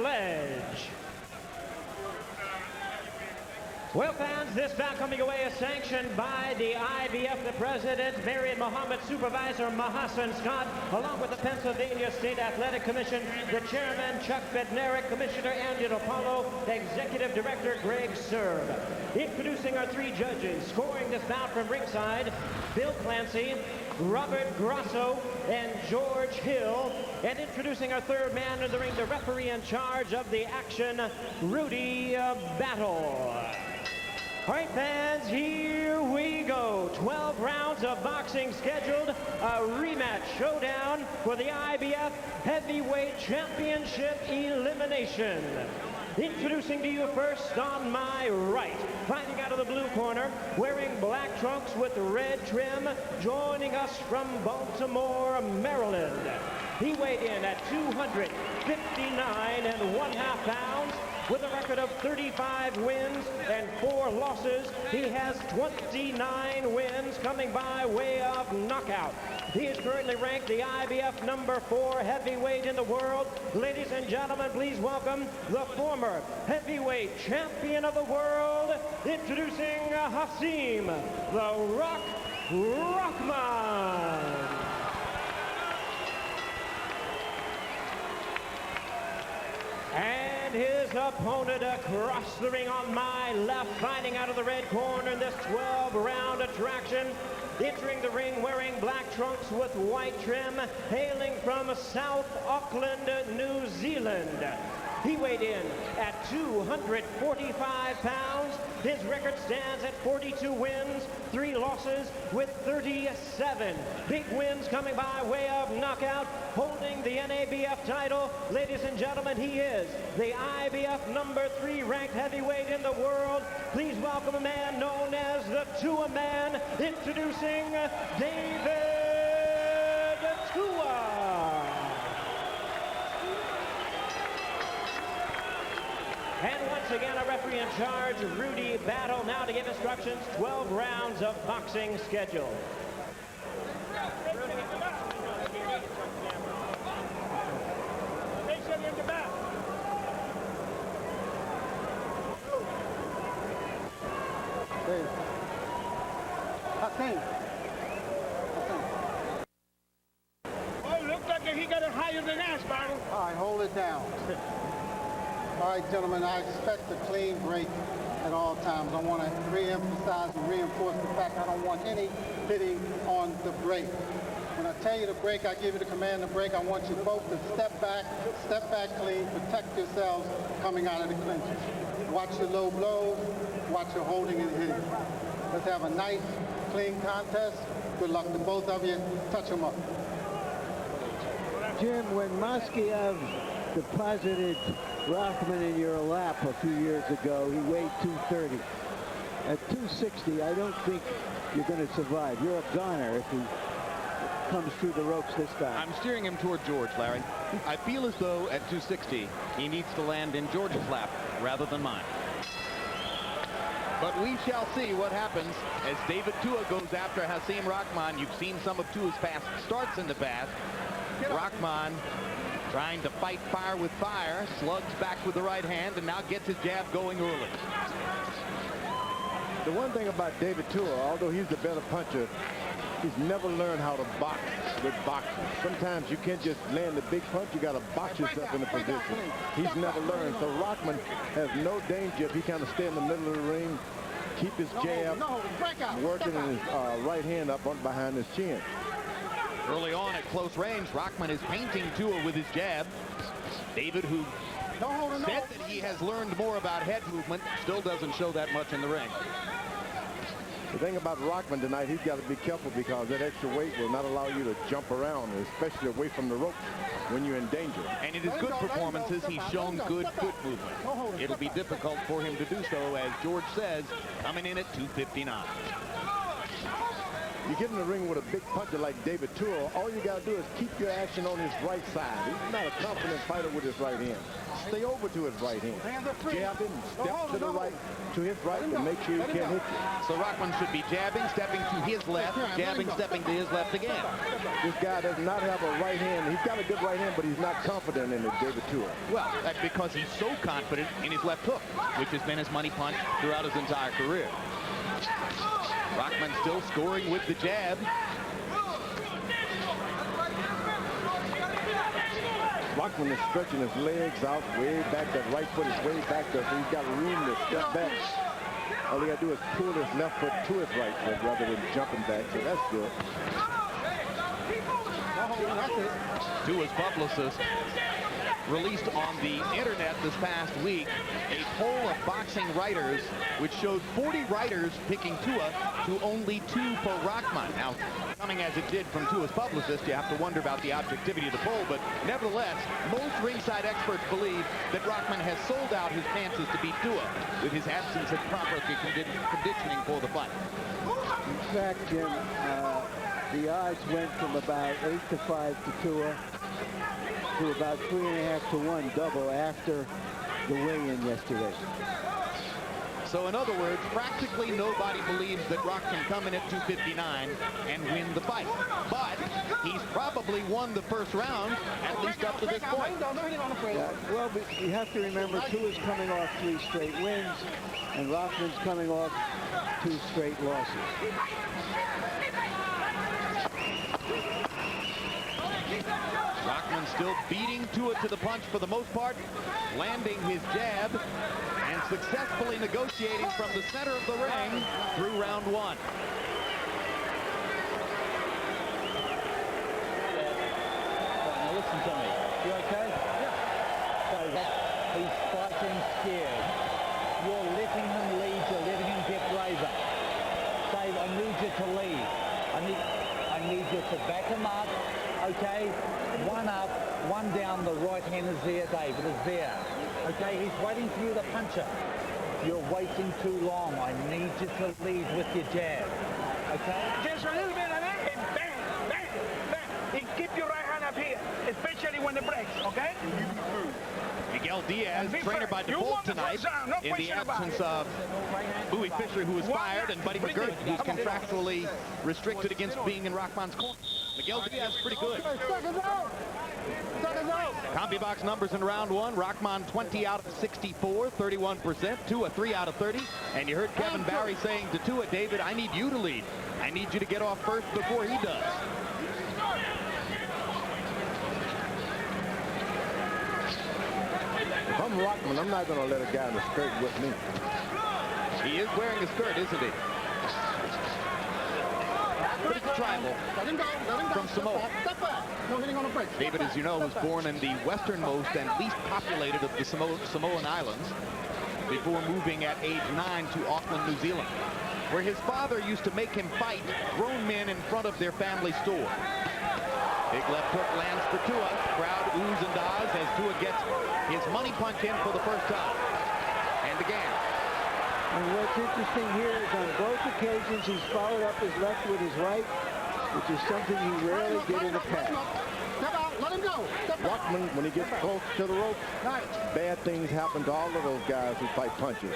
ledge. Well, fans, this bout coming away is sanctioned by the IBF, the president, Marion Muhammad, supervisor Mahassan Scott, along with the Pennsylvania State Athletic Commission, the chairman, Chuck Bednarik, Commissioner Angelo Paulo, executive director Greg Serb. Introducing our three judges, scoring this bout from ringside, Bill Clancy, Robert Grosso, and George Hill. And introducing our third man in the ring, the referee in charge of the action, Rudy Battle. All right, fans, here we go. 12 rounds of boxing scheduled. A rematch showdown for the IBF Heavyweight Championship elimination. Introducing to you first on my right, fighting out of the blue corner, wearing black trunks with red trim, joining us from Baltimore, Maryland. He weighed in at 259 1/2 pounds. With a record of 35 wins and 4 losses, he has 29 wins coming by way of knockout. He is currently ranked the IBF number 4 heavyweight in the world. Ladies and gentlemen, please welcome the former heavyweight champion of the world, introducing Hasim the Rock Rahman. And his opponent across the ring on my left, fighting out of the red corner in this 12-round attraction. Entering the ring wearing black trunks with white trim, hailing from South Auckland, New Zealand. He weighed in at 245 pounds. His record stands at 42 wins, 3 losses with 37 big wins coming by way of knockout. Holding the NABF title, ladies and gentlemen, he is the IBF number 3 ranked heavyweight in the world. Please welcome a man known as the Tua-Man, introducing David Tua. And once again, a referee in charge, Rudy Battle, now to give instructions, 12 rounds of boxing schedule. Oh, looks like he got it higher than that, Sparrow. All right, hold it down. All right, gentlemen, I expect a clean break at all times. I want to re-emphasize and reinforce the fact I don't want any hitting on the break. When I tell you to break, I give you the command to break. I want you both to step back clean, protect yourselves coming out of the clinches. Watch your low blows, watch your holding and hitting. Let's have a nice, clean contest. Good luck to both of you. Touch them up. Jim, when Moskiev deposited Rahman in your lap a few years ago, he weighed 230. At 260, I don't think you're going to survive. You're a goner if he comes through the ropes this time. I'm steering him toward George, Larry. I feel as though at 260, he needs to land in George's lap rather than mine. But we shall see what happens as David Tua goes after Hasim Rahman. You've seen some of Tua's past starts in the past. Rahman trying to fight fire with fire, slugs back with the right hand, and now gets his jab going early. The one thing about David Tua, although he's the better puncher, he's never learned how to box with boxing. Sometimes you can't just land the big punch, you got to box yourself in a position. He's never learned. So Rahman has no danger if he kind of stay in the middle of the ring, keep his jab working and his right hand up on behind his chin. Early on at close range, Rahman is painting Tua with his jab. David, who said that he has learned more about head movement, still doesn't show that much in the ring. The thing about Rahman tonight, he's got to be careful because that extra weight will not allow you to jump around, especially away from the ropes when you're in danger. And in his good performances, he's shown good foot movement. It'll be difficult for him to do so, as George says, coming in at 259. You get in the ring with a big puncher like David Tua, all you got to do is keep your action on his right side. He's not a confident fighter with his right hand. Stay over to his right hand. Jab him, step to the right, to his right, and make sure he can't hit you. So Rahman should be jabbing, stepping to his left, jabbing, stepping to his left again. This guy does not have a right hand. He's got a good right hand, but he's not confident in it, David Tua. Well, that's because he's so confident in his left hook, which has been his money punch throughout his entire career. Rahman still scoring with the jab. Rahman is stretching his legs out way back. That right foot is way back there, so he's got room to step back. All he got to do is pull his left foot to his right foot rather than jumping back, so that's good. Tua's publicist released on the internet this past week a poll of boxing writers which showed 40 writers picking Tua to only 2 for Rahman. Now, coming as it did from Tua's publicist, you have to wonder about the objectivity of the poll, but nevertheless, most ringside experts believe that Rahman has sold out his chances to beat Tua with his absence of proper conditioning for the fight. In fact, Jim, the odds went from about 8-5 to Tua to about 3.5 to 1 double after the weigh-in yesterday. So in other words, practically nobody believes that Rock can come in at 259 and win the fight. But he's probably won the first round, at least up to this point. Yeah, well, but you have to remember, Tua's coming off 3 straight wins, and Rahman's coming off 2 straight losses. Rahman still beating Tua to the punch for the most part, landing his jab and successfully negotiating from the center of the ring through round 1. Now listen to me. You okay? Yeah. So he's fighting scared. You're letting him lead. You're letting him get braver. Dave, I need you to lead. I need you to back him up. Okay, 1 up, 1 down. The right hand is there, David, is there. Okay, he's waiting for you to punch it. You're waiting too long. I need you to lead with your jab. Okay? Just a little bit of that, and bang, bang, bang. And keep your right hand up here, especially when it breaks, okay? Miguel Diaz, trainer by default tonight, in the absence of Bowie Fisher, who was fired, and Buddy McGirt, who's contractually restricted against being in Rahman's corner. Miguel Diaz pretty good. Combi box numbers in round 1. Rahman 20 out of 64, 31%. Tua 3 out of 30. And you heard Kevin Barry saying to Tua, David, I need you to lead. I need you to get off first before he does. If I'm Rahman, I'm not going to let a guy in the skirt with me. He is wearing a skirt, isn't he? Pretty tribal from Samoa. David, as you know, was born in the westernmost and least populated of the Samoan Islands before moving at age 9 to Auckland, New Zealand, where his father used to make him fight grown men in front of their family store. Big left hook lands for Tua. Crowd oohs and ahs as Tua gets his money punch in for the first time. And again. And what's interesting here is on both occasions he's followed up his left with his right, which is something he rarely did in the past. Let him go. Rahman, when he gets close to the rope, bad things happen to all of those guys who fight punches.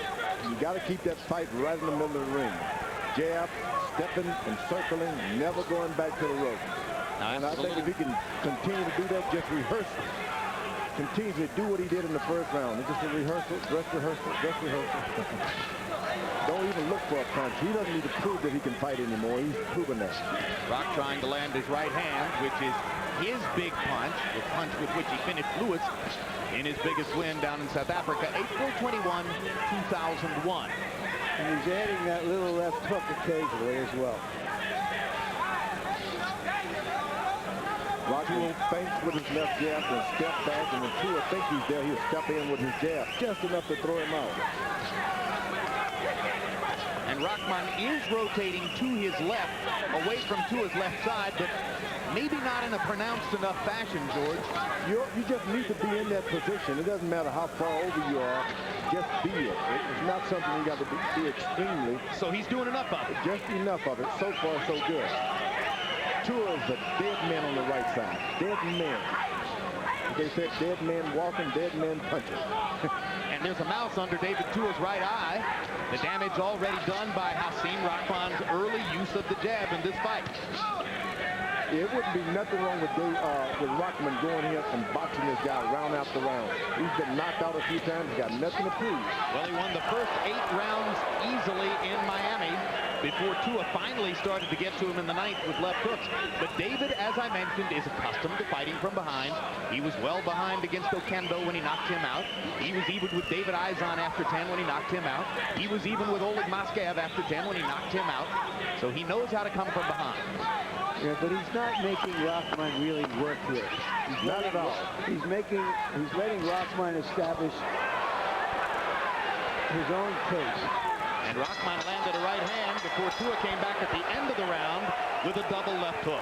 You got to keep that fight right in the middle of the ring. Jab, stepping and circling, never going back to the rope. And I think if he can continue to do that, just rehearse, continue to do what he did in the first round. It's just a rehearsal, dress rehearsal, dress rehearsal. Don't even look for a punch. He doesn't need to prove that he can fight anymore. He's proven that. Rock trying to land his right hand, which is his big punch, the punch with which he finished Lewis in his biggest win down in South Africa, April 21, 2001. And he's adding that little left hook occasionally as well. Rahman feints with his left jab and step back, and when Tua thinks he's there, he'll step in with his jab, just enough to throw him out. And Rahman is rotating to his left, away from Tua's left side, but maybe not in a pronounced enough fashion, George. You just need to be in that position. It doesn't matter how far over you are. Just be it. It's not something you got to be extremely. So he's doing enough of it. Just enough of it. So far, so good. Tua is a dead man on the right side. Dead man. They said dead man walking, dead man punching. And there's a mouse under David Tua's right eye. The damage already done by Hasim Rahman's early use of the jab in this fight. It wouldn't be nothing wrong with Rahman going here and boxing this guy round after round. He's been knocked out a few times. He's got nothing to prove. Well, he won the first 8 rounds easily in Miami before Tua finally started to get to him in the 9th with left hooks. But David, as I mentioned, is accustomed to fighting from behind. He was well behind against Okendo when he knocked him out. He was even with David Izon after 10 when he knocked him out. He was even with Oleg Maskev after 10 when he knocked him out. So he knows how to come from behind. Yeah, but he's not making Rahman really work here. He's Not at all. He's letting Rahman establish his own pace. And Rahman landed a right hand before Tua came back at the end of the round with a double left hook.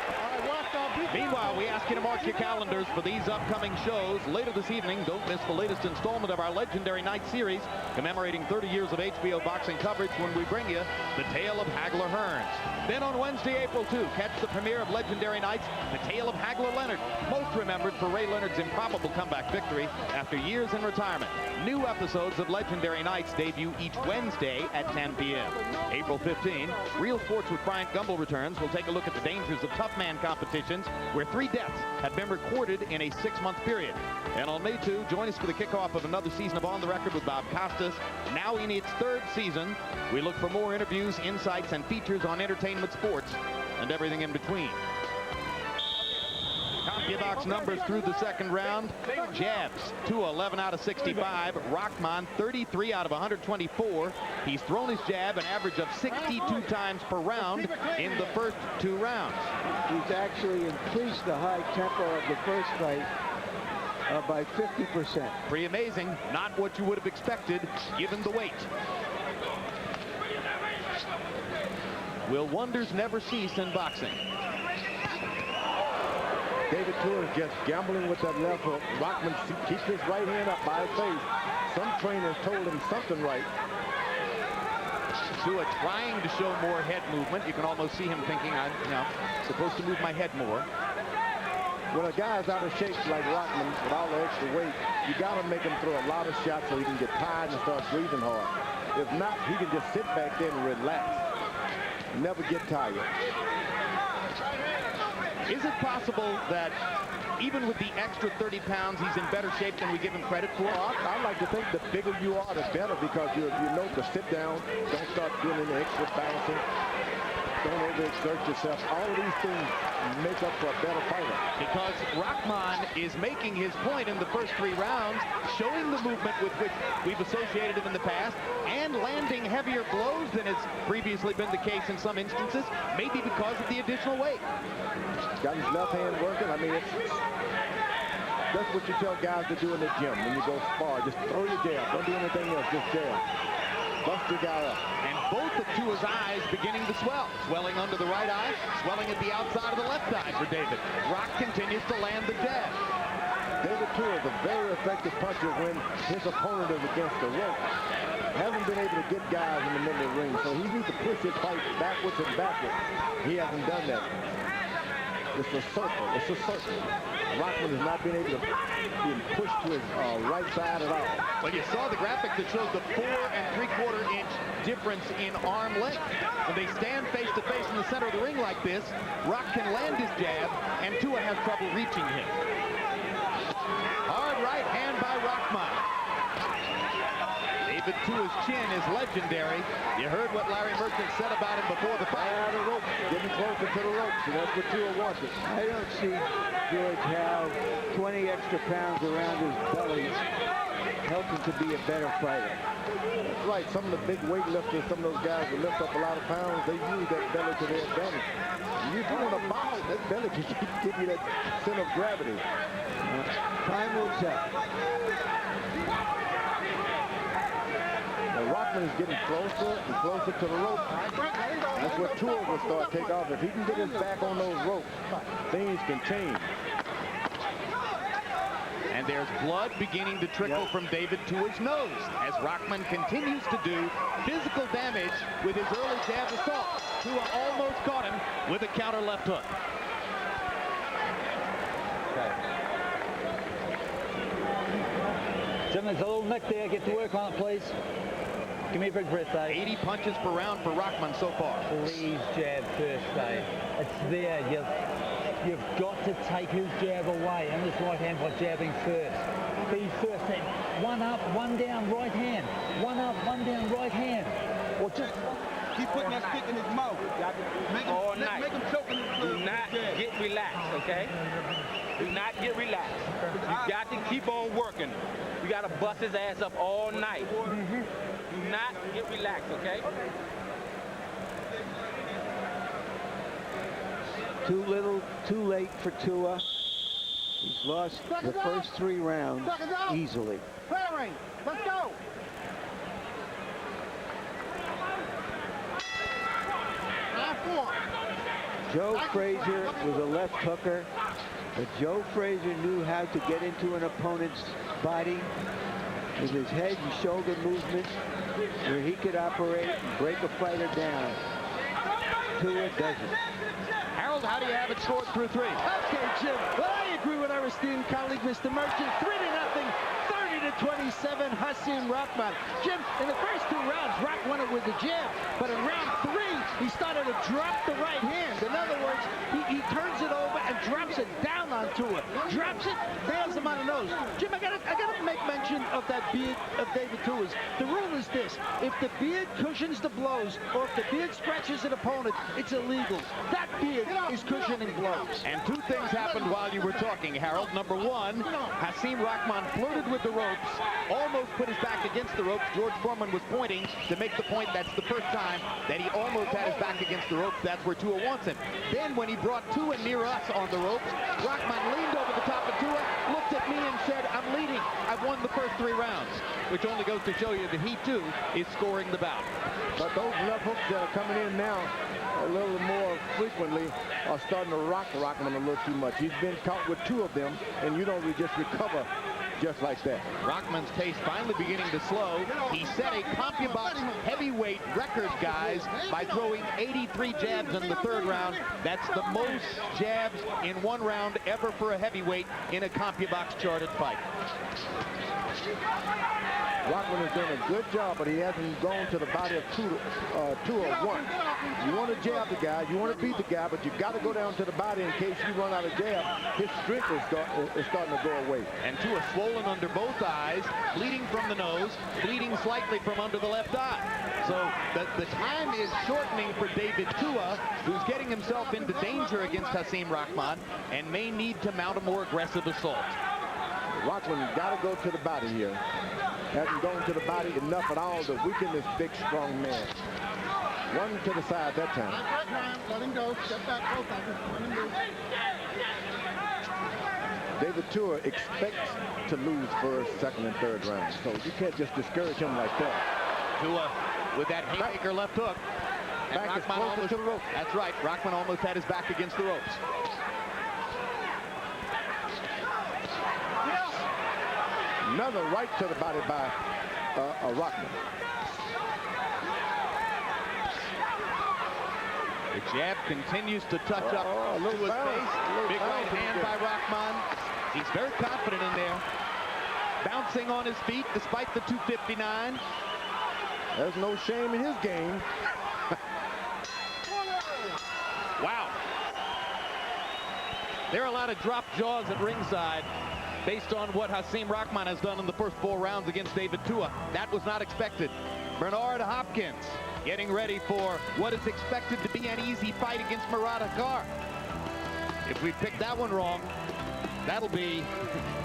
Meanwhile, we ask you to mark your calendars for these upcoming shows. Later this evening, don't miss the latest installment of our Legendary Night series, commemorating 30 years of HBO boxing coverage when we bring you The Tale of Hagler Hearns. Then on Wednesday, April 2, catch the premiere of Legendary Nights, The Tale of Hagler Leonard, most remembered for Ray Leonard's improbable comeback victory after years in retirement. New episodes of Legendary Nights debut each Wednesday at 10 p.m. April 15, Real Sports with Bryant Gumbel returns. We'll take a look at the dangers of tough man competitions where 3 deaths have been recorded in a 6-month period. And on May 2, join us for the kickoff of another season of On the Record with Bob Costas. Now in its 3rd season, we look for more interviews, insights, and features on entertainment, sports, and everything in between. CompuBox numbers through the 2nd round. Jabs, Tua 11 out of 65. Rahman 33 out of 124. He's thrown his jab an average of 62 times per round in the first 2 rounds. He's actually increased the high tempo of the first fight by 50%. Pretty amazing. Not what you would have expected given the weight. Will wonders never cease in boxing? David Tua is just gambling with that left hook. Rahman keeps his right hand up by his face. Some trainers told him something right. Tua trying to show more head movement. You can almost see him thinking, I'm supposed to move my head more. When a guy's out of shape like Rahman with all the extra weight, you got to make him throw a lot of shots so he can get tired and start breathing hard. If not, he can just sit back there and relax. Never get tired. Is it possible that even with the extra 30 pounds, he's in better shape than we give him credit for? I like to think the bigger you are, the better, because you know to sit down, don't start doing any extra bouncing, don't overexert yourself. All of these things make up for a better fighter. Because Rahman is making his point in the first 3 rounds, showing the movement with which we've associated him in the past, and landing heavier blows than has previously been the case in some instances, maybe because of the additional weight. Got his left hand working. I mean, that's what you tell guys to do in the gym when you go spar. Just throw your jab. Don't do anything else. Just jab. Bust your guy up. And both of Tua's eyes beginning to swell. Swelling under the right eye, swelling at the outside of the left eye for David. Rock continues to land the jab. David Tua is a very effective puncher when his opponent is against the rope. Hasn't been able to get guys in the middle of the ring, so he needs to push his fight backwards and backwards. He hasn't done that. It's a circle. It's a circle. Rahman has not been able to be pushed to his right side at all. Well, you saw the graphic that shows the 4 3/4 inch difference in arm length. When they stand face to face in the center of the ring like this, Rock can land his jab, and Tua has trouble reaching him. Hard right hand by Rahman. David Tua's chin is legendary. You heard what Larry Merchant said about him before the fight. The rope, getting closer to the ropes, and that's what Tua wanted. I don't see George how 20 extra pounds around his belly help him to be a better fighter. That's right. Some of the big weightlifters, some of those guys who lift up a lot of pounds, they use that belly to their advantage. You want to box, that belly can give you that center of gravity. Time will tell. Rahman Rahman's getting closer and closer to the rope. That's where Tua will start to take off. If he can get his back on those ropes, things can change. And there's blood beginning to trickle from David Tua's nose as Rahman continues to do physical damage with his early jab assault. Tua almost caught him with a counter left hook. Jim, there's a little nick there. Get to work on it, please. Give me a big breath, Dave. 80 punches per round for Rahman so far. Please jab first, Dave. It's there. You've got to take his jab away and his right hand by jabbing first. Be first. One up, one down, right hand. One up, one down, right hand. Or just Keep putting that stick in his mouth. All night. Make him choke in his mouth. Do not get relaxed, okay? Do not get relaxed. You got to keep on working. You got to bust his ass up all night. Do not get relaxed, okay? Too little, too late for Tua. He's lost the first 3 rounds easily. Clearing. Let's go. Joe Frazier was a left hooker, but Joe Frazier knew how to get into an opponent's body with his head and shoulder movement where he could operate and break a fighter down. Tua doesn't. Harold, how do you have it scored through 3? Okay, Jim. Well, I agree with our esteemed colleague, Mr. Merchant. 3-0, 30-27, Hasim Rahman. Jim, in the first 2 rounds, Rock won it with the jab. But in round 3, he started to drop the right hand. In other words, he turns it over and drops it down onto it. Drops it, nails him on the nose. Jim, I gotta make mention of that beard of David Tua's. The rule is this: if the beard cushions the blows, or if the beard scratches an opponent, it's illegal. That beard is cushioning blows. And 2 things happened while you were talking, Harold. Number 1, Hasim Rahman flirted with the ropes, almost put his back against the ropes. George Foreman was pointing to make the point that's the first time that he almost had his back against the ropes. That's where Tua wants him. Then when he brought Tua near us on the ropes, Rahman leaned over the top of Tua, looked at me and said, "I'm leading. I've won the first 3 rounds," which only goes to show you that he too is scoring the bout. But those left hooks that are coming in now a little more frequently are starting to rock Rahman a little too much. He's been caught with 2 of them, and you don't just recover just like that. Rahman's pace finally beginning to slow. He set a CompuBox heavyweight record, guys, by throwing 83 jabs in the 3rd round. That's the most jabs in 1 round ever for a heavyweight in a CompuBox charted fight. Rahman has done a good job, but he hasn't gone to the body of Tua once. You want to jab the guy, you want to beat the guy, but you got to go down to the body in case you run out of jab. His strength is starting to go away. And Tua swollen under both eyes, bleeding from the nose, bleeding slightly from under the left eye. So the time is shortening for David Tua, who's getting himself into danger against Hasim Rahman and may need to mount a more aggressive assault. Rahman got to go to the body here. Hasn't gone to the body enough at all to weaken this big, strong man. One to the side that time. Let him go. Step back, both of them. Let him go. David Tua expects to lose 1st, 2nd, and 3rd rounds. So you can't just discourage him like that. Tua with that haymaker left hook. And Back is Rahman closer almost, to the rope. That's right. Rahman almost had his back against the ropes. Another right to the body by Rahman. The jab continues to touch up to his face. Big right hand by Rahman. He's very confident in there. Bouncing on his feet despite the 259. There's no shame in his game. Wow. There are a lot of drop jaws at ringside based on what Hasim Rahman has done in the first 4 rounds against David Tua. That was not expected. Bernard Hopkins getting ready for what is expected to be an easy fight against Murad Akar. If we pick that one wrong, that'll be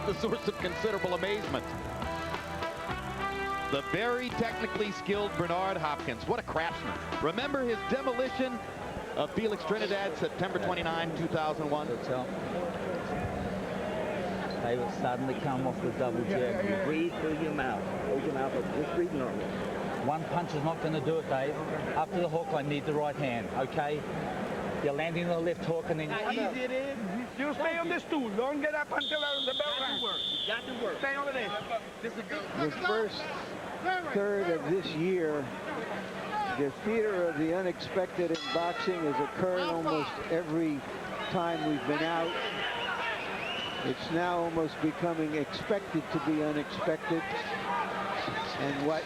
the source of considerable amazement. The very technically skilled Bernard Hopkins. What a craftsman. Remember his demolition of Felix Trinidad, September 29, 2001? They were starting to come off the double jab. You breathe through your mouth. Hold your mouth up. Just breathe normal. One punch is not going to do it, Dave. After the hook, I need the right hand, okay? You're landing the left hook and then... How easy it is. You stay on this stool. Don't get up until the bell rings. You got to work. Stay over there. The first third of this year, the theater of the unexpected in boxing has occurred almost every time we've been out. It's now almost becoming expected to be unexpected. And what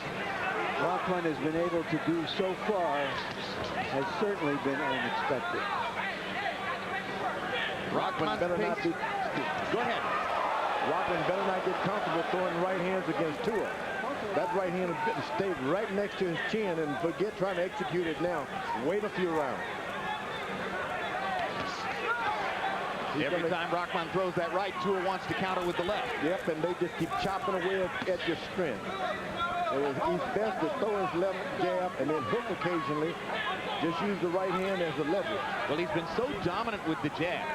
Rahman has been able to do so far has certainly been unexpected. Rahman better not be. Go ahead. Rahman better not get comfortable throwing right hands against Tua. That right hand stayed right next to his chin and forget trying to execute it now. Wait a few rounds. Every time Rahman throws that right, Tua wants to counter with the left. Yep, and they just keep chopping away at your strength. He's best to throw his left jab and then hook occasionally. Just use the right hand as a leverage. Well, he's been so dominant with the jab.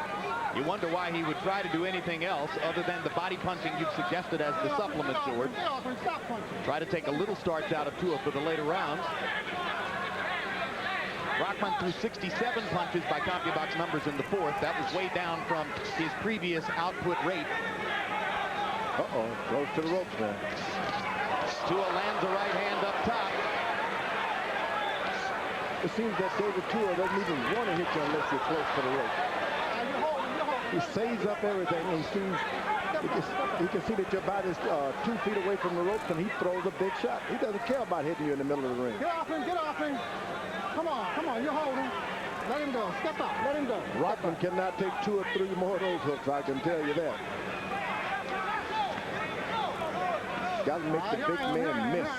You wonder why he would try to do anything else other than the body punching you've suggested as the supplement, George. Try to take a little starch out of Tua for the later rounds. Rahman threw 67 punches by CompuBox numbers in the fourth. That was way down from his previous output rate. Uh-oh, goes to the ropes now. Tua lands a right hand up top. It seems that David Tua doesn't even want to hit you unless you're close to the ropes. He saves up everything and sees, he can see that your body's 2 feet away from the ropes and he throws a big shot. He doesn't care about hitting you in the middle of the ring. Get off him, get off him. Come on, you hold him. Let him go, step out, let him go. Rahman cannot take 2 or 3 more of those hooks, I can tell you that. Got to make the big man miss.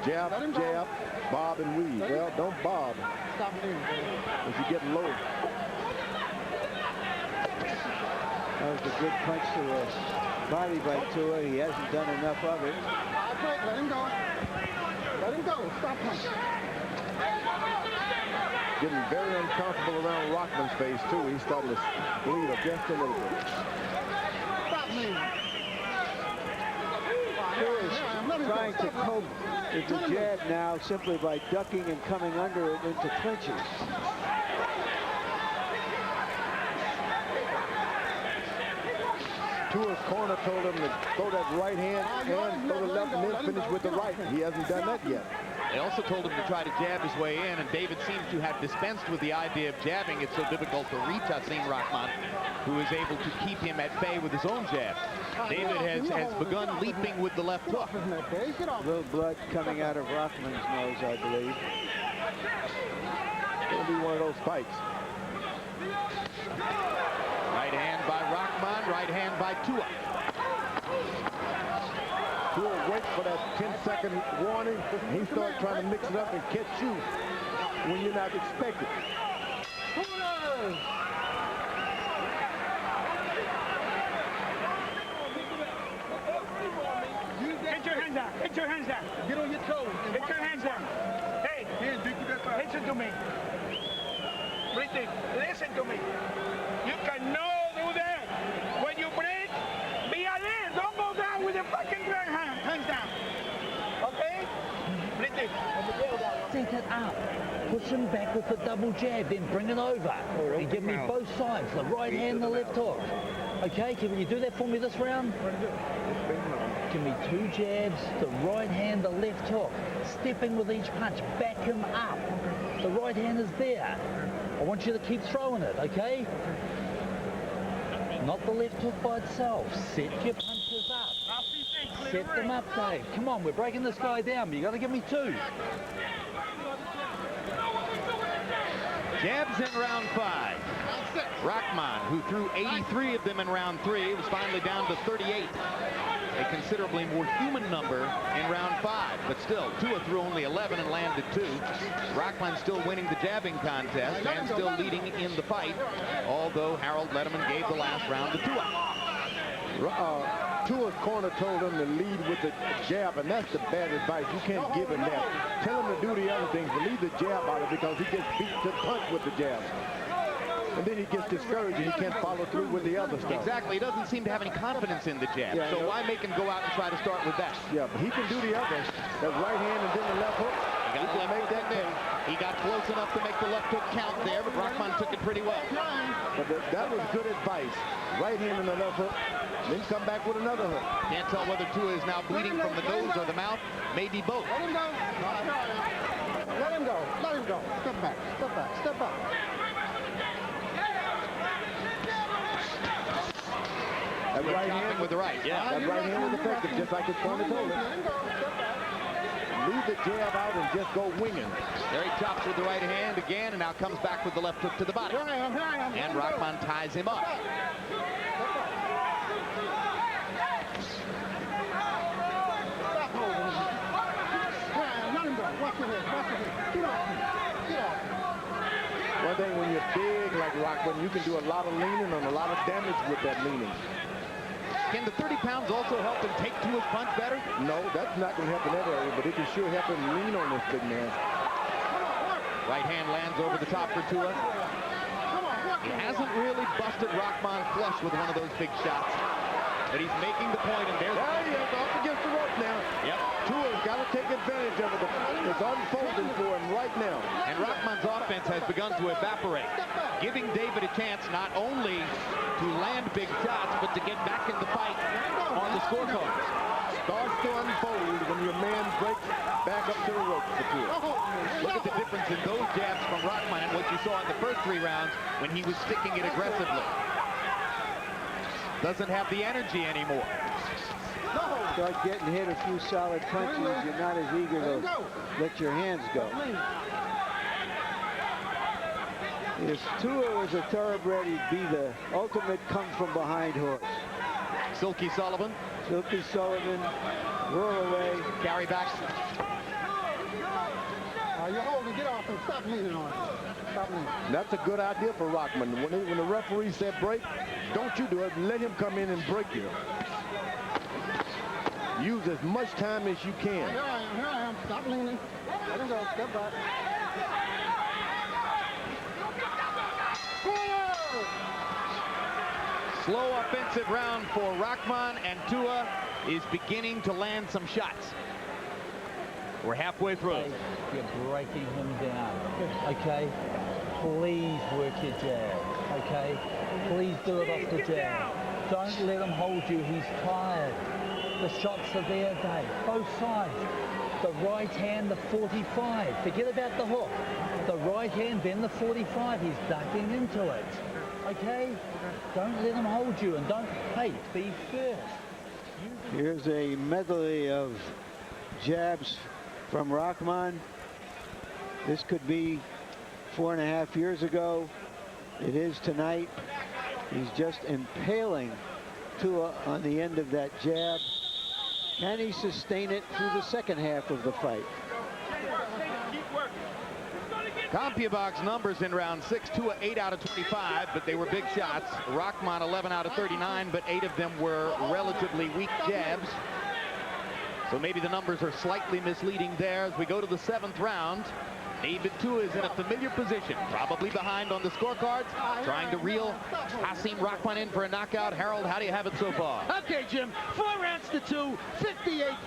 Jab, jab, bob and weave. Well, don't bob. Stop moving. If you get low. That was a good punch to the body by Tua. He hasn't done enough of it. Let him go. Let him go. Stop punching. Getting very uncomfortable around Rahman's face, too. He's starting to bleed just a little bit. Stop me. Tua is trying to cope with the jab now simply by ducking and coming under it into clinches. Tua's corner told him to throw that right hand and throw the left and then finish with the right. He hasn't done that yet. They also told him to try to jab his way in, and David seems to have dispensed with the idea of jabbing. It's so difficult to reach Hasim Rahman, who is able to keep him at bay with his own jab. David has begun leaping with the left hook. A little blood coming out of Rahman's nose, I believe. It'll be one of those fights. Right hand by Rahman, right hand by Tua. Tua wait for that 10-second warning. He starts trying to mix it up and catch you when you're not expected. Get your hands down. Get your hands down. Get on your toes. Get your hands down. Hey, listen to me. Breathe. Listen to me. You cannot do that. When you breathe, be alert. Don't go down with the fucking right hand. Hands down. Okay? Breathe. Set it up. Push him back with the double jab, then bring it over. And give me both sides, the right hand, the left hook. Okay, can you do that for me this round? Give me 2 jabs, the right hand, the left hook. Stepping with each punch, back him up. The right hand is there. I want you to keep throwing it, okay? Not the left hook by itself. Set your punches up. Set them up, Dave. Come on, we're breaking this guy down. You got to give me 2. Jabs in round 5. Rahman, who threw 83 of them in round 3, was finally down to 38. A considerably more human number in round 5. But still, Tua threw only 11 and landed 2. Rahman still winning the jabbing contest and still leading in the fight, although Harold Letterman gave the last round to Tua. Tua's corner told him to lead with the jab, and that's the bad advice. You can't give him that. Tell him to do the other things, but leave the jab out of it because he gets beat to the punch with the jab. And then he gets discouraged and he can't follow through with the other stuff. Exactly. He doesn't seem to have any confidence in the jab. Yeah, so why make him go out and try to start with that? Yeah, but he can do the other. That right hand and then the left hook. He got left hook in there. He got close enough to make the left hook count there, but Rahman took it pretty well. But that was good advice. Right hand and the left hook. Then come back with another hook. Can't tell whether Tua is now bleeding from the nose or the mouth. Maybe both. Let him go. Let him go. Let him go. Step back. Step back. Step back. That right hand with the right, yeah. That right hand was effective, just like his opponent told him. Leave the jab out and just go winging. There he chops with the right hand again, and now comes back with the left hook to the body. And Rahman ties him up. One thing, when you're big like Rahman, you can do a lot of leaning and a lot of damage with that leaning. Can the 30 pounds also help him take Tua's punch better? No, that's not going to help in that area, but it can sure help him lean on this big man. Right hand lands over the top for Tua. He hasn't really busted Rahman flush with one of those big shots, but he's making the point, and There he is, up against the rope now. Yep. Tua's got to take advantage of it. It's unfolding for him right now. And Rahman's offense has begun to evaporate, giving David a chance not only to land big shots, but to get back in the fight on the scorecards. Starts to unfold when your man breaks back up to the rope for Tua. Look at the difference in those jabs from Rahman and what you saw in the first 3 rounds when he was sticking it aggressively. Doesn't have the energy anymore. Start getting hit a few solid punches, you're not as eager to let your hands go. If Tua was a thoroughbred, he'd be the ultimate come-from-behind horse. Silky Sullivan. Silky Sullivan, whirl away. Carry back. You're holding. Get off and stop leaning on it. Stop leaning. That's a good idea for Rahman. When the referee said break, don't you do it. Let him come in and break you. Use as much time as you can. Here I am. Stop leaning. Let him go. Step back. Slow offensive round for Rahman, and Tua is beginning to land some shots. We're halfway through. You're breaking him down. Okay? Please work your jab. Okay? Please do it off the jab. Don't let him hold you. He's tired. The shots are there, Dave. Both sides. The right hand, the 45. Forget about the hook. The right hand, then the 45. He's ducking into it. Okay? Don't let him hold you, and don't be first. Here's a medley of jabs from Rahman. This could be 4.5 years ago. It is tonight. He's just impaling Tua on the end of that jab. Can he sustain it through the second half of the fight? CompuBox numbers in round 6, Tua 8 out of 25, but they were big shots. Rahman 11 out of 39, but 8 of them were relatively weak jabs. So maybe the numbers are slightly misleading there. As we go to the 7th round, David Tua is in a familiar position, probably behind on the scorecards, trying to reel Hasim Rahman in for a knockout. Harold, how do you have it so far? Okay, Jim, 4 rounds to 2,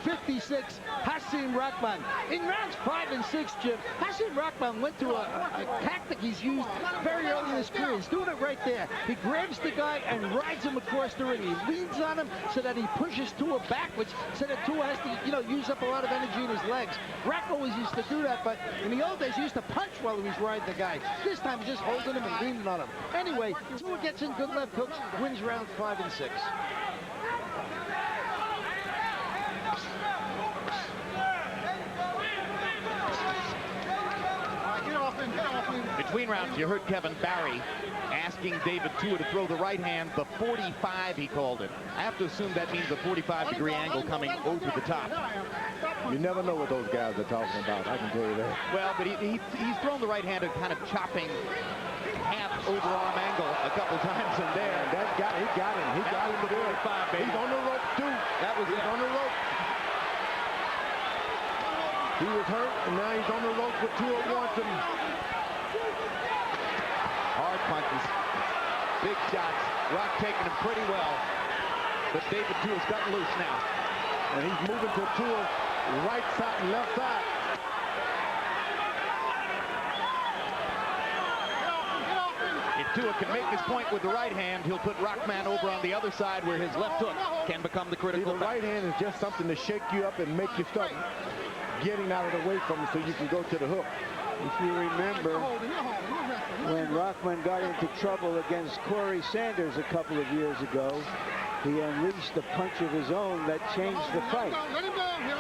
58-56, Hasim Rahman. In rounds 5 and 6, Jim, Hasim Rahman went to a tactic he's used very early in his career. He's doing it right there. He grabs the guy and rides him across the ring. He leans on him so that he pushes Tua backwards, so that Tua has to, use up a lot of energy in his legs. Rahman always used to do that, but in the old days, he used to punch while he was riding the guy. This time, he's just holding him and leaning on him. Anyway, Tua gets in good left hooks, wins rounds 5 and 6. Between rounds, you heard Kevin Barry asking David Tua to throw the right hand, the 45 he called it. I have to assume that means a 45-degree angle coming over the top. You never know what those guys are talking about, I can tell you that. Well, but he's thrown the right hand and kind of chopping half overarm angle a couple times in there. He got him. He got him to do it. He's on the rope, too. He's on the rope. He was hurt, and now he's on the rope with Tua wants him. Hard punches. Big shots. Rock taking him pretty well. But David Tua's gotten loose now. And he's moving to Tua right side and left side. If Tua can make his point with the right hand, he'll put Rahman over on the other side where his left hook can become the critical. The right hand is just something to shake you up and make you start getting out of the way from it so you can go to the hook. If you remember, when Rahman got into trouble against Corey Sanders a couple of years ago, he unleashed a punch of his own that changed the fight.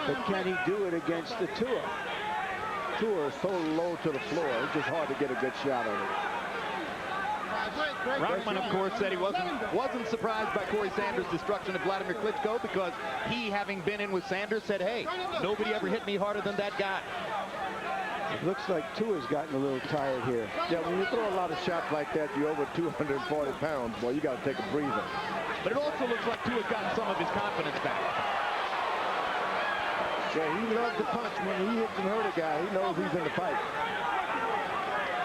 But can he do it against the Tua? Tua is so low to the floor, it's just hard to get a good shot on it. Rahman, of course, said he wasn't surprised by Corey Sanders' destruction of Vladimir Klitschko because he, having been in with Sanders, said, hey, nobody ever hit me harder than that guy. It looks like Tua's gotten a little tired here. Yeah, when you throw a lot of shots like that, you're over 240 pounds, boy, you got to take a breather. But it also looks like Tua's gotten some of his confidence back. Yeah, he loves to punch. When he hits and hurt a guy, he knows he's in the fight.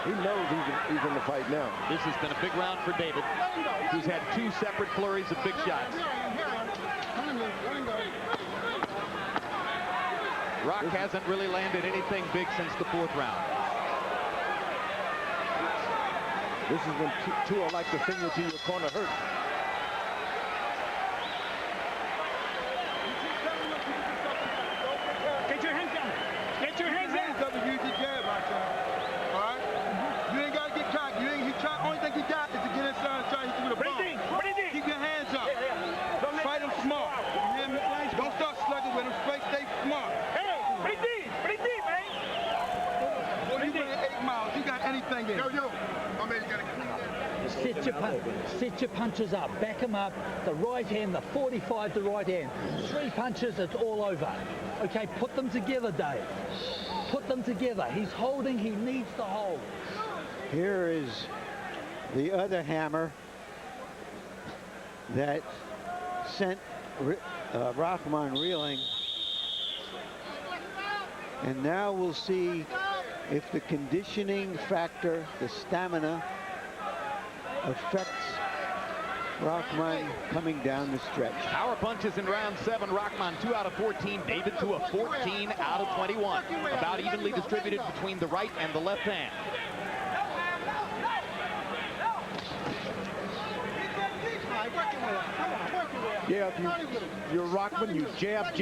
He knows he's in the fight now. This has been a big round for David, who's had 2 separate flurries of big shots. Rock hasn't really landed anything big since the 4th round. This is when Tua like the finger to your corner hurt. Get your hands down. Get your hands down. Use your jab, my child. All right? You ain't got to get cocked. Only thing he got is to get inside and try to hit you with a bomb. Keep your hands up. Fight him smart. You hear me? Don't start slugging with him. Stay smart. Hey, pretty deep, man. You ran 8 miles. You got anything in. Yo. I mean, you got to Set your punches up, back them up, the right hand, the 45, the right hand. 3 punches, it's all over. Okay, put them together, Dave. Put them together. He's holding, he needs to hold. Here is the other hammer that sent Rahman reeling. And now we'll see if the conditioning factor, the stamina, affects Rahman coming down the stretch. Power punches in round 7. Rahman 2 out of 14. David Tua 14 out of 21. About evenly distributed between the right and the left hand. Yeah, if you're Rahman, you jab,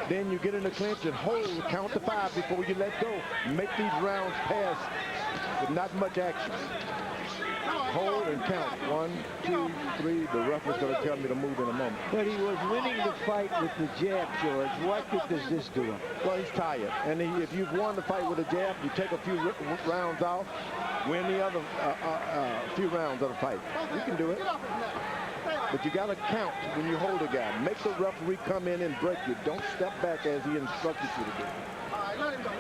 then you get in the clinch and hold, count to 5 before you let go. Make these rounds pass with not much action. Hold and count. 1, 2, 3. The ref is going to tell me to move in a moment. But he was winning the fight with the jab, George. What good does this do him? Well, he's tired. And if you've won the fight with a jab, you take a few rounds off, win the other few rounds of the fight. You can do it. But you got to count when you hold a guy. Make the referee come in and break you. Don't step back as he instructed you to do. Let him go.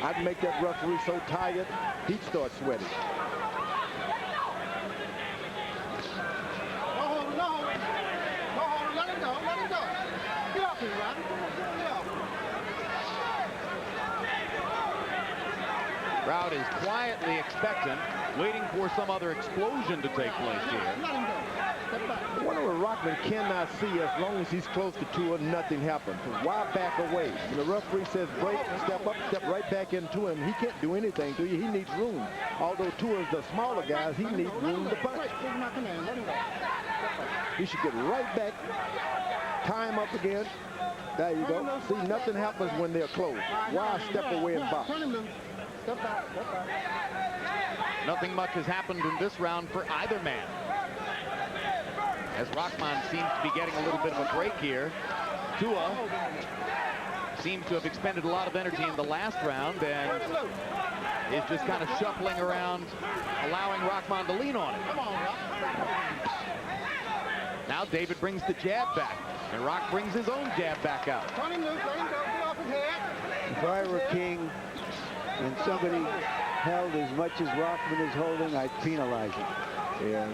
I'd make that referee so tired, he'd start sweating. No hold. Let him go. Get off him, Robbie. Get off. Crowd is quietly expectant, waiting for some other explosion to take place here. Let him go. Step back. I wonder what Rahman cannot see. As long as he's close to Tua, nothing happens. Why back away? When the referee says break, step up, step right back into him. He can't do anything to you. He needs room. Although Tua is the smaller guys, he needs room to punch. He should get right back, tie him up again. There you go. See, nothing happens when they're close. Why step away and box? Step back. Nothing much has happened in this round for either man, as Rahman seems to be getting a little bit of a break here. Tua seems to have expended a lot of energy in the last round and is just kind of shuffling around, allowing Rahman to lean on it. Now David brings the jab back, and Rock brings his own jab back out. If I were king and somebody held as much as Rahman is holding, I'd penalize him. Yeah,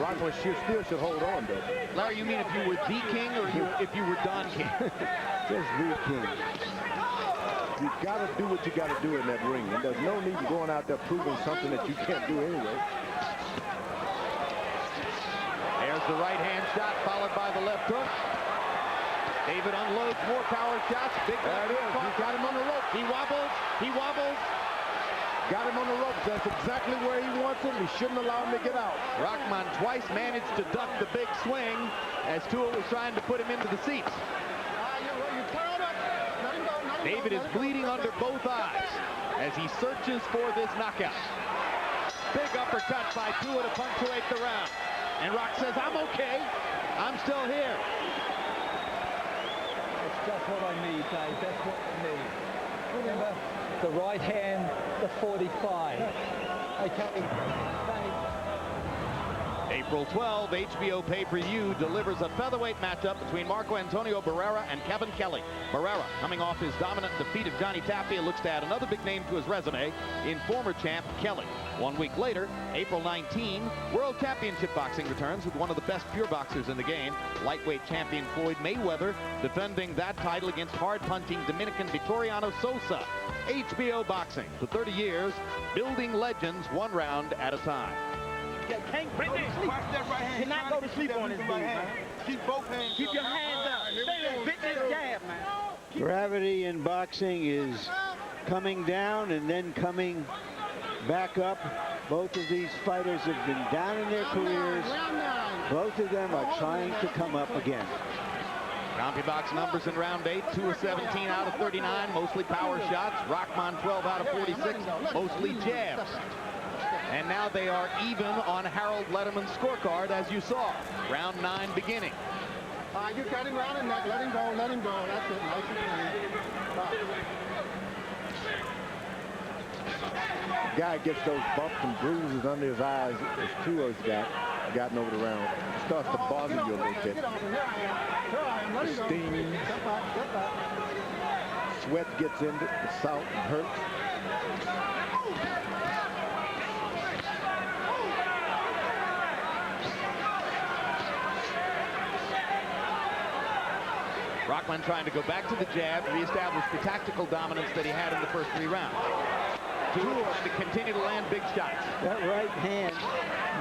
Rahman still should hold on, though. Larry, you mean if you were the king or if you were Don King? Just the king. You got to do what you got to do in that ring. And there's no need in going out there proving something that you can't do anyway. There's the right hand shot followed by the left hook. David unloads more power shots. Big There it is. He's got him on the rope. He wobbles. He wobbles. Got him on the ropes. That's exactly where he wants him. He shouldn't allow him to get out. Rahman twice managed to duck the big swing as Tua was trying to put him into the seats. David is bleeding under both eyes as he searches for this knockout. Big uppercut by Tua to punctuate the round. And Rock says, I'm okay. I'm still here. That's just what I need, Dave. That's what I need. Remember, the right hand, the 45. Okay. April 12, HBO pay-per-view delivers a featherweight matchup between Marco Antonio Barrera and Kevin Kelly. Barrera, coming off his dominant defeat of Johnny Tapia, looks to add another big name to his resume in former champ Kelly. 1 week later, April 19, World Championship Boxing returns with one of the best pure boxers in the game, lightweight champion Floyd Mayweather, defending that title against hard-punching Dominican Vitoriano Sosa. HBO Boxing, for 30 years, building legends one round at a time. Watch that right hand. Cannot go to sleep on this dude, man. Keep both hands. Keep your hands up. Stay there. Bitch this jab, man. Gravity in boxing is coming down and then coming back up. Both of these fighters have been down in their careers. Both of them are trying to come up again. CompuBox numbers in round 8, 2 of 17 out of 39, mostly power shots. Rahman 12 out of 46, mostly jabs. And now they are even on Harold Letterman's scorecard, as you saw. Round 9 beginning. You got him around the neck. Let him go. Let him go. That's it. Nice and clean. The guy gets those bumps and bruises under his eyes as Tua's gotten over the round. It starts to bother you a little bit. The steam, sweat gets into it, the salt hurts. Rahman trying to go back to the jab, reestablish the tactical dominance that he had in the first 3 rounds. Tua to continue to land big shots. That right hand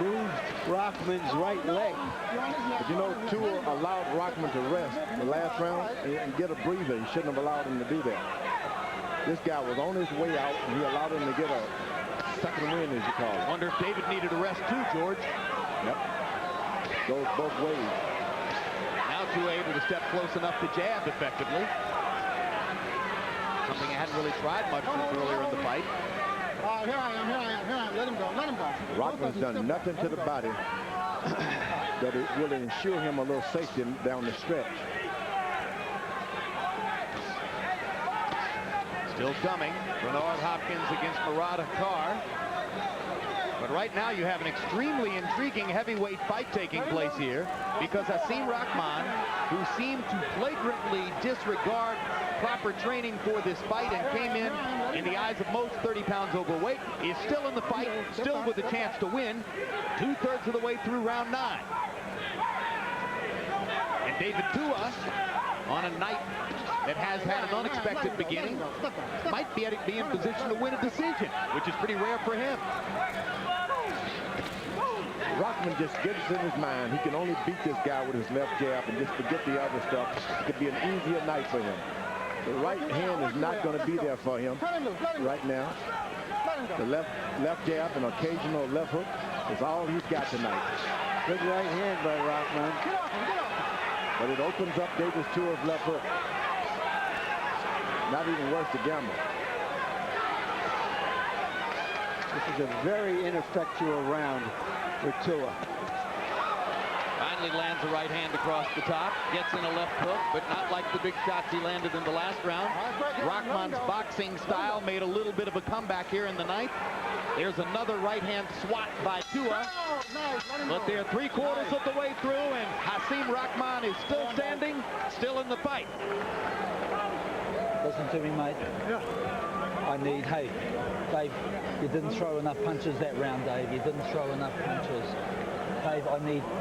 moved Rahman's right leg. But you know, Tua allowed Rahman to rest the last round and get a breather. He shouldn't have allowed him to do that. This guy was on his way out, and he allowed him to get a second win, as you call it. Wonder if David needed a rest too, George. Yep. Goes both ways. Now Tua able to step close enough to jab effectively. Something I hadn't really tried much earlier in the fight. Here I am. Let him go. Let him go. Rahman's done nothing to the body that it will ensure him a little safety down the stretch. Still coming. Bernard Hopkins against Murad Akar. But right now you have an extremely intriguing heavyweight fight taking place here because Hasim Rahman, who seemed to flagrantly disregard proper training for this fight and came in the eyes of most 30 pounds overweight, is still in the fight, still with a chance to win, 2/3 of the way through round 9. And David Tua, on a night that has had an unexpected beginning, might be in position to win a decision, which is pretty rare for him. Rahman just gets in his mind he can only beat this guy with his left jab and just forget the other stuff. It could be an easier night for him. The right hand is not going to be there for him right now. The left jab and occasional left hook is all he's got tonight. Good right hand by Rahman. But it opens up David Tua's left hook. Not even worth the gamble. This is a very ineffectual round for Tua. Finally lands a right hand across the top, gets in a left hook, but not like the big shots he landed in the last round. Rahman's boxing style made a little bit of a comeback here in the 9th. There's another right hand swat by Tua, but they're 3/4 of the way through, and Hasim Rahman is still standing, still in the fight. Listen to me, mate. Yeah. Hey, Dave, you didn't throw enough punches that round, Dave. You didn't throw enough punches. Dave,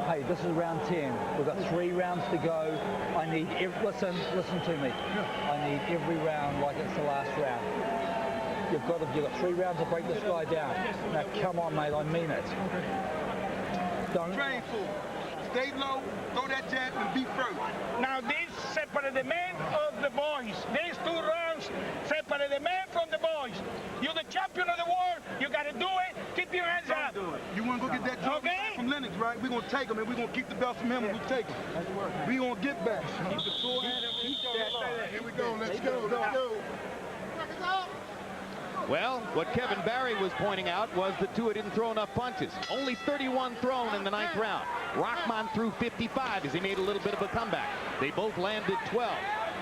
hey, this is round 10. We've got 3 rounds to go. Listen to me. I need every round like it's the last round. You've got 3 rounds to break this guy down. Now, come on, mate, I mean it. Don't. Train for it. Stay low, throw that jab, and be first. Now, this separate the men of the boys. These 2 rounds separate the men from the boys. You're the champion of the world. You got to do it. Keep your hands up. You want to go get that jump from Lennox, right? We're going to take him, and we're going to keep the belt from him when we take him. We're going to get back. Keep the full hand of it. Here we go. Let's go. Let's go. Well, what Kevin Barry was pointing out was that Tua didn't throw enough punches. Only 31 thrown in the 9th round. Rahman threw 55 as he made a little bit of a comeback. They both landed 12.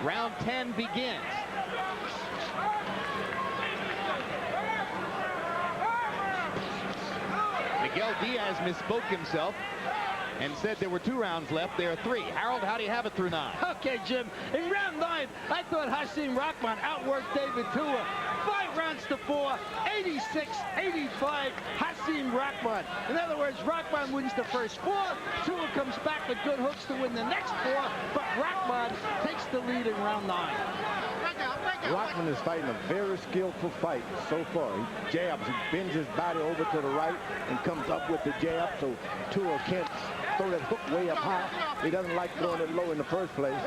Round 10 begins. Miguel Diaz misspoke himself and said there were 2 rounds left. There are 3. Harold, how do you have it through 9? Okay, Jim. In round 9, I thought Hasim Rahman outworked David Tua. 5 rounds to 4, 86-85, Hasim Rahman. In other words, Rahman wins the first 4. Tua comes back with good hooks to win the next 4, but Rahman takes the lead in round 9. Rahman is fighting a very skillful fight so far. He jabs, he bends his body over to the right and comes up with the jab, so Tua can't throw that hook way up high. He doesn't like throwing it low in the first place.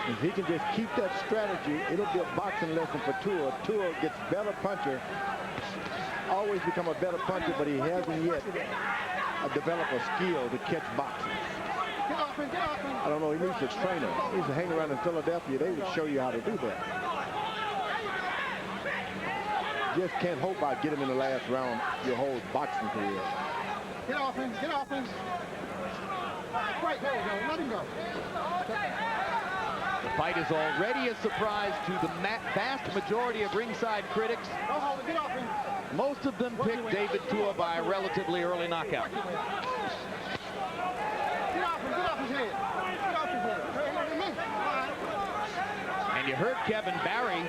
If he can just keep that strategy, it'll be a boxing lesson for Tua. Tua gets better puncher, always become a better puncher, but he hasn't yet developed a skill to catch boxers. I don't know, he needs a trainer. He needs to hang around in Philadelphia. They would show you how to do that. Just can't hope I'd get him in the last round your whole boxing career. Get off him. Get off him. Right, there we go. Let him go. The fight is already a surprise to the vast majority of ringside critics. Get off him. Most of them picked David Tua by a relatively early knockout. Get off him. Get off his head. Get off his head. And you heard Kevin Barry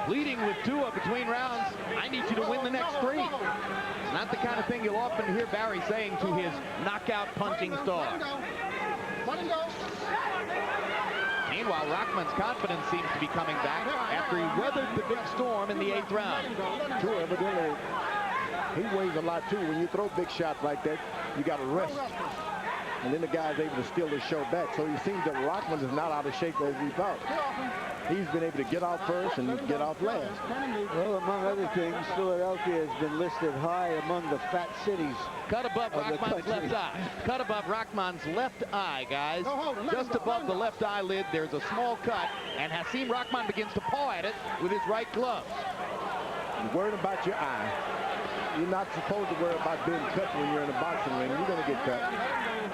pleading with Tua between rounds, I need you to win the next 3. It's not the kind of thing you'll often hear Barry saying to his knockout punching star. Let him go. Meanwhile, Rahman's confidence seems to be coming back after he weathered the big storm in the 8th round. Tua evidently, he weighs a lot too. When you throw big shots like that, you got to rest. And then the guy's able to steal his show back. So he seems that Rahman is not out of shape as we thought. He's been able to get out first and get out last. Well, among other things, Philadelphia has been listed high among the fat cities. Cut above Rahman's left eye. Cut above Rahman's left eye, guys. Just above the left eyelid, there's a small cut, and Hasim Rahman begins to paw at it with his right glove. You're worried about your eye. You're not supposed to worry about being cut when you're in a boxing ring. You're going to get cut.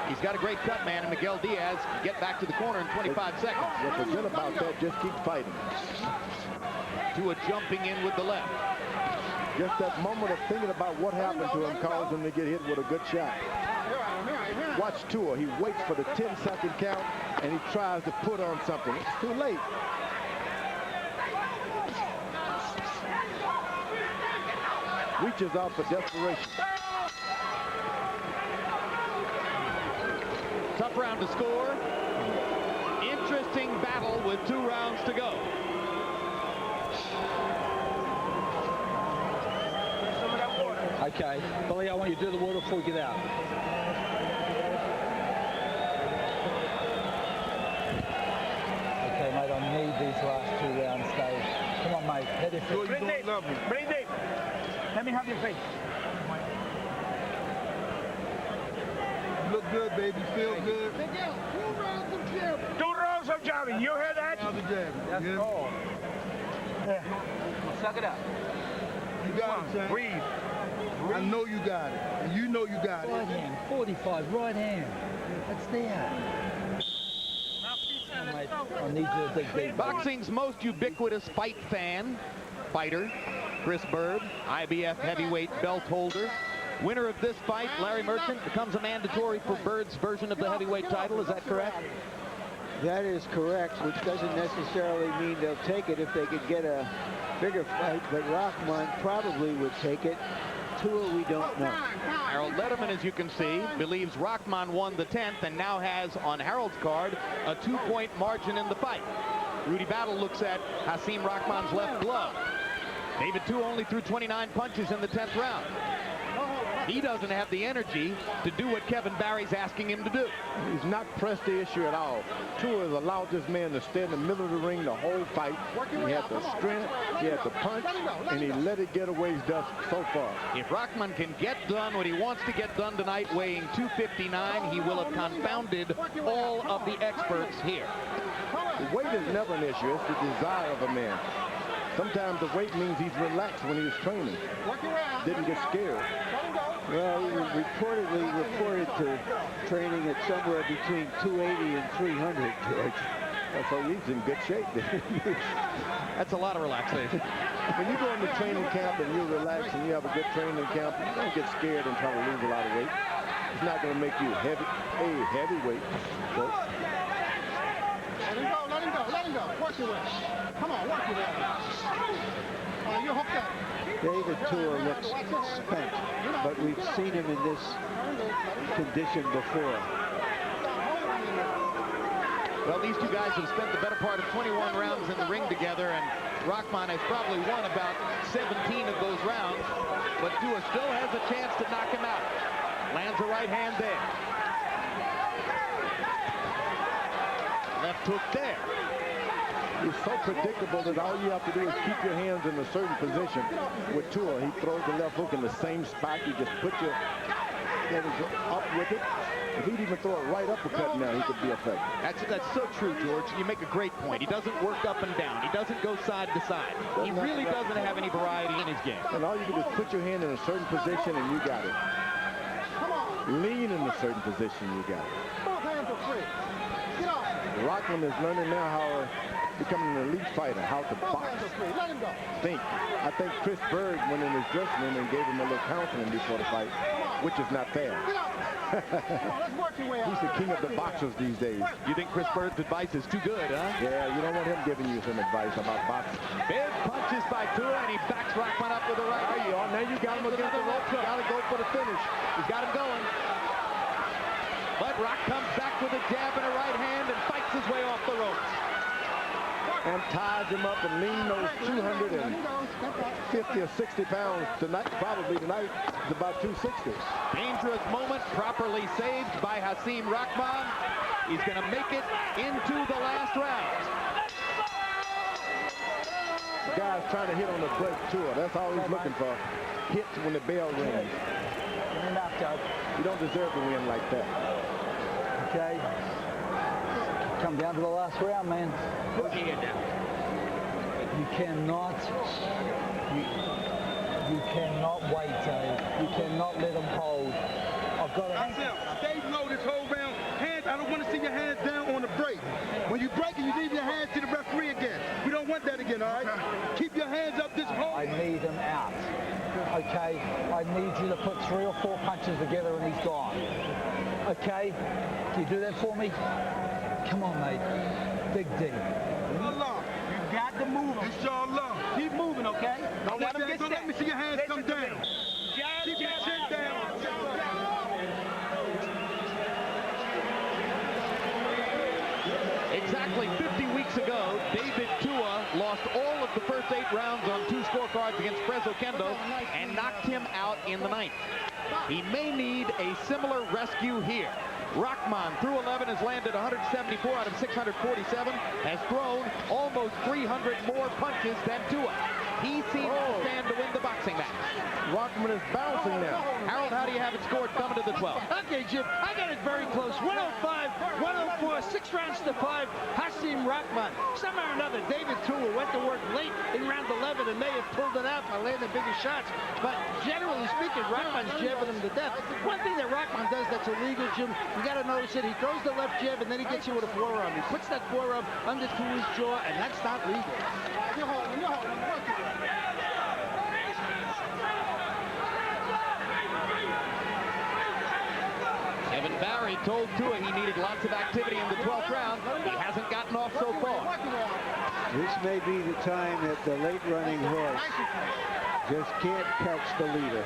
He's got a great cut, man, and Miguel Diaz can get back to the corner in 25 seconds. Forget about that. Just keep fighting. Tua jumping in with the left. Just that moment of thinking about what happened to him caused him to get hit with a good shot. Watch Tua. He waits for the 10-second count, and he tries to put on something. It's too late. Reaches out for desperation. Tough round to score. Interesting battle with 2 rounds to go. Okay, Billy, I want you to do the water before we get out. Okay, mate, I need these last 2 rounds, Dave. Come on, mate. Head it. Breathe deep. Breathe deep. Let me have your face. You look good, baby. Feel good. 2 rounds of jabbing. You hear that? That's all. Yeah. Suck it up. You got it, son. Breathe. I know you got it. And you know you got Right it. hand, 45, right hand. It's there. Oh, mate, I need you to dig deep. Boxing's most ubiquitous fighter, Chris Bird, IBF heavyweight belt holder. Winner of this fight, Larry Merchant, becomes a mandatory for Bird's version of the heavyweight title. Is that correct? That is correct, which doesn't necessarily mean they'll take it if they could get a bigger fight, but Rahman probably would take it. Tua, we don't know. Harold Letterman, as you can see, believes Rahman won the 10th and now has on Harold's card a 2-point margin in the fight. Rudy Battle looks at Hasim Rahman's left glove. David Tua only threw 29 punches in the 10th round. He doesn't have the energy to do what Kevin Barry's asking him to do. He's not pressed the issue at all. Tua has allowed this man to stay in the middle of the ring the whole fight. He had the strength, he had the punch, and he let it get away so far. If Rahman can get done what he wants to get done tonight, weighing 259, he will have confounded all of the experts here. The weight is never an issue. It's the desire of a man. Sometimes the weight means he's relaxed when he was training. Didn't get scared. Well, he was reported to training at somewhere between 280 and 300, George. So he's in good shape. That's a lot of relaxation. When you go into training camp and you're relaxed and you have a good training camp, you don't get scared and try to lose a lot of weight. It's not going to make you heavyweight. So. Let him go. Work your way. Come on, work your way. You hooked up. David Tua looks spent, but we've seen him in this condition before. Well, these two guys have spent the better part of 21 rounds in the ring together, and Rahman has probably won about 17 of those rounds, but Tua still has a chance to knock him out. Lands a right hand there. Left hook there. He's so predictable that all you have to do is keep your hands in a certain position. With Tua, he throws the left hook in the same spot. You just put your hands up with it. If he'd even throw a right uppercut now, he could be effective. That's so true, George. You make a great point. He doesn't work up and down. He doesn't go side to side. He really doesn't have any variety in his game. And all you do is put your hand in a certain position and you got it. Lean in a certain position, you got it. Both hands are free. Get off. Rahman is learning now how to become an elite fighter, how to Both box. hands are free. Let him go. Think. I think Chris Berg went in his dressing room and gave him a little counseling before the fight, which is not fair. Get off. Let's work your way out. He's the king of the boxers these days. You think Chris Bird's advice is too good, huh? Yeah, you don't want him giving you some advice about boxing. Big punches by Tua, and he backs Rahman up with a right. There you are. Now you got him against the ropes. You got to go for the finish. He's got him going. But Rock comes back with a jab and a right hand and fights his way off the ropes. And ties him up and lean those 250 or 60 pounds tonight. Probably tonight is about 260. Dangerous moment, properly saved by Hasim Rahman. He's going to make it into the last round. The guy's trying to hit on the break Tua. That's all he's looking for. Hits when the bell rings. You don't deserve to win like that. Okay. Come down to the last round, man. Put your head down. You cannot wait, Dave. You cannot let him hold. I've got to... Stay low this whole round. Hands, I don't want to see your hands down on the break. When you break it, you leave your hands to the referee again. We don't want that again, all right? Keep your hands up this whole... I need him out. Okay? I need you to put 3 or 4 punches together and he's gone. Okay? Can you do that for me? Come on, mate. Big D. Inshallah. You got to move him. Inshallah. Keep moving, okay? Don't let him get set. Let me see your hands come down. Keep your chin down. Exactly 50 weeks ago, David Tua lost all of the first 8 rounds on 2 scorecards against Prezo Kendo and knocked him out in the 9th. He may need a similar rescue here. Rahman, through 11, has landed 174 out of 647, has thrown almost 300 more punches than Tua. He seems to stand to win the boxing match. Rahman is bouncing now. Harold, how do you have it scored coming to the 12th? Okay, Jim, I got it very close. 105, 104, 6 rounds to 5. Hasim Rahman. Somehow or another, David Tua went to work late in round 11 and may have pulled it out by landing bigger shots. But generally speaking, Rahman's jabbing him to death. One thing that Rahman does that's illegal, Jim, you got to notice it. He throws the left jab and then he gets you with a forearm. He puts that forearm under Tua's jaw, and that's not legal. You're holding. Kevin Barry told Tua he needed lots of activity in the 12th round. He hasn't gotten off so far. This may be the time that the late running horse just can't catch the leader.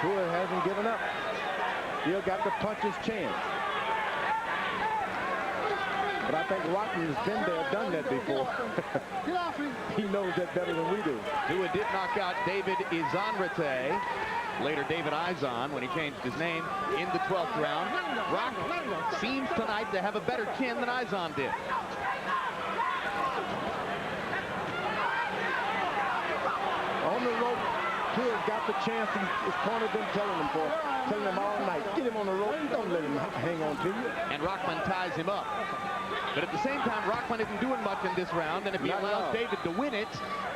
Tua hasn't given up. Still got the puncher's chance. But I think Rahman's been there, done that before. He knows that better than we do. Tua did knock out David Izanrate, later David Izon, when he changed his name, in the 12th round. Rock seems tonight to have a better chin than Izon did. On the rope, Tua's got the chance. His corner been telling him all night. Get him on the rope. Don't let him hang on to you. And Rahman ties him up. But at the same time, Rahman isn't doing much in this round, and if he allows David to win it,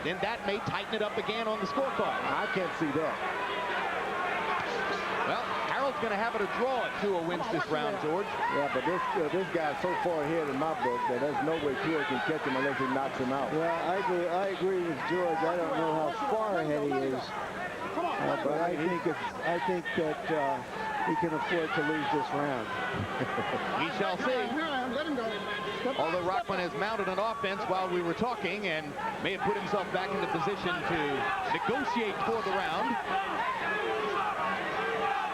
then that may tighten it up again on the scorecard. I can't see that. Well, Harold's going to have it a draw if Tua wins this round, George. Yeah, but this guy's so far ahead in my book that there's no way Tua can catch him unless he knocks him out. Well, I agree with George. I don't know how far ahead he is, but I think that he can afford to lose this round. We shall see. Although Rahman has mounted an offense while we were talking and may have put himself back into position to negotiate for the round.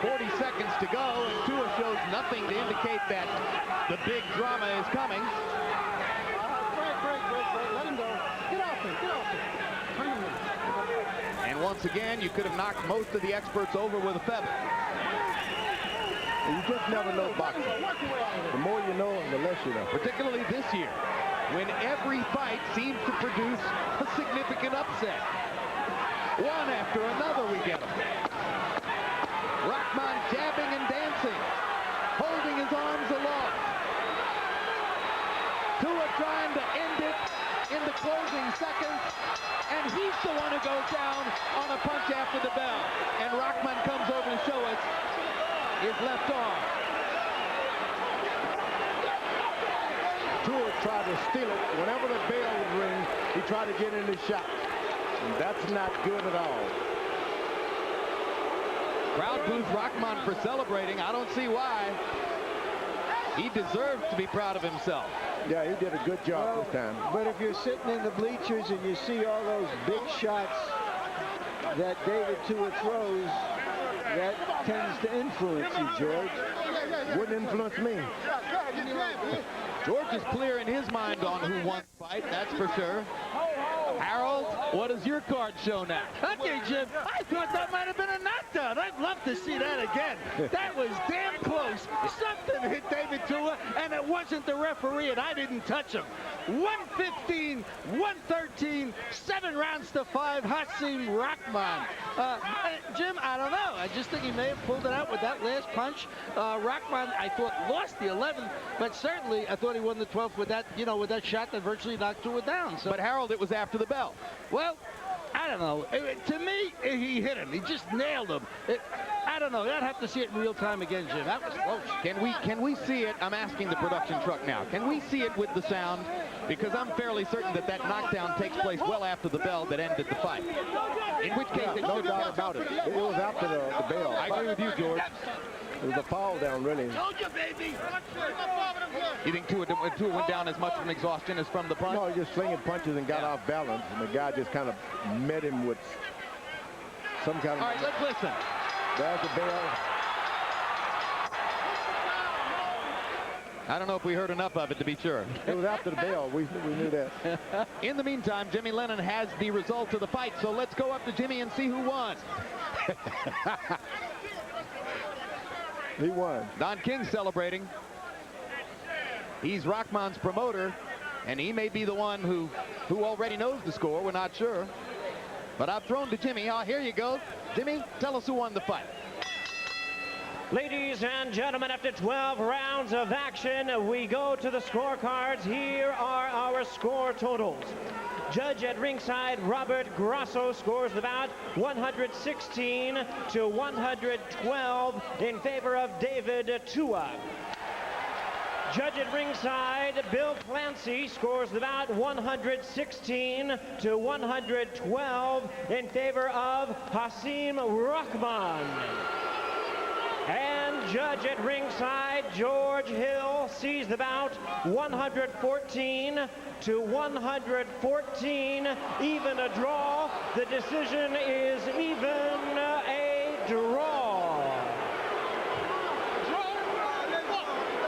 40 seconds to go, and Tua shows nothing to indicate that the big drama is coming. Let him go. Get off him. Get off him. And once again, you could have knocked most of the experts over with a feather. You just never know boxing. The more you know, the less you know. Particularly this year, when every fight seems to produce a significant upset. One after another we get them. Rahman jabbing and dancing, holding his arms aloft. Tua trying to end it in the closing seconds, and he's the one who goes down on a punch after the bell. And Rahman comes over to show us his left arm. Tua tried to steal it. Whenever the bell would ring, he tried to get in his shot. And that's not good at all. Crowd boos Rahman for celebrating. I don't see why. He deserves to be proud of himself. Yeah, he did a good job this time. But if you're sitting in the bleachers and you see all those big shots that David Tua throws, that tends to influence you, George. Wouldn't influence me. George is clear in his mind on who won the fight, that's for sure. Harold, what does your card show now? Okay, Jim, I thought that might have been a knockdown. I'd love to see that again. That was damn close. Something hit David Tua, and it wasn't the referee, and I didn't touch him. 115, 113, 7 rounds to 5, Hasim Rahman. Jim, I don't know. I just think he may have pulled it out with that last punch. Rahman, I thought, lost the 11th, but certainly I thought he won the 12th with that, with that shot that virtually knocked Tua down. So. But Harold, it was after the bell. Well, I don't know. To me, he hit him. He just nailed him. I don't know. I'd have to see it in real time again, Jim. That was close. Can we see it? I'm asking the production truck now. Can we see it with the sound? Because I'm fairly certain that knockdown takes place well after the bell that ended the fight. In which case, no doubt about it. It was after the bell. I agree with you, George. It was a fall down, really. Told you, baby. You think Tua went down as much from exhaustion as from the punch? No, he just slinging punches and got off balance, and the guy just kind of met him with some kind of... All right, let's listen. There's the bell. I don't know if we heard enough of it to be sure. It was after the bell. We knew that. In the meantime, Jimmy Lennon has the result of the fight, so let's go up to Jimmy and see who won. He won. Don King celebrating. He's Rahman's promoter, and he may be the one who already knows the score. We're not sure. But I've thrown to Jimmy. Here you go. Jimmy, tell us who won the fight. Ladies and gentlemen, after 12 rounds of action, we go to the scorecards. Here are our score totals. Judge at ringside, Robert Grosso, scores the bout 116 to 112 in favor of David Tua. Judge at ringside, Bill Clancy, scores the bout 116 to 112 in favor of Hasim Rahman. And judge at ringside, George Hill, sees the bout 114 to 114, even a draw. The decision is even a draw.